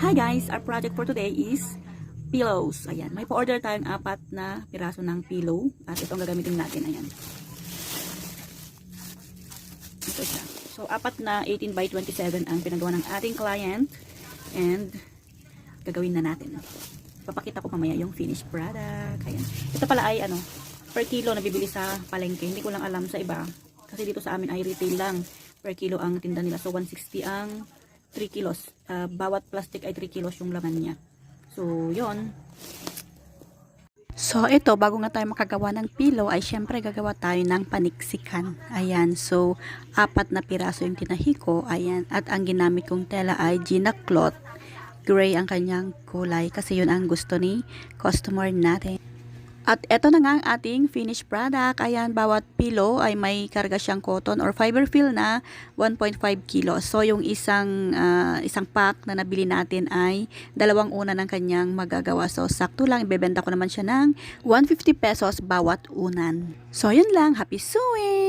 Hi guys! Our project for today is pillows. Ayan, may pa-order tayong 4 na piraso ng pillow. At itong gagamitin natin. Ayan. Ito siya. So, 4 na 18 by 27 ang pinagawa ng ating client. And, gagawin na natin. Papakita ko mamaya yung finished product. Ayan. Ito pala ay per kilo nabibili sa palengke. Hindi ko lang alam sa iba. Kasi dito sa amin ay retail lang. Per kilo ang tinda nila. So, 160 ang 3 kilos. Bawat plastic ay 3 kilos yung laman niya. So, yon. So, ito, bago nga tayo makagawa ng pillow, ay syempre gagawa tayo ng paniksikan. Ayan. So, 4 na piraso yung tinahi ko. Ayan. At ang ginamit kong tela ay Gina cloth. Gray ang kanyang kulay kasi yun ang gusto ni customer natin. At eto na nga ang ating finished product. Ayan, bawat pillow ay may karga siyang cotton or fiber fill na 1.5 kilos. So, yung isang pack na nabili natin ay 2 una ng kanyang magagawa. So, sakto lang. Ibebenta ko naman siya ng 150 pesos bawat unan. So, yun lang. Happy sewing!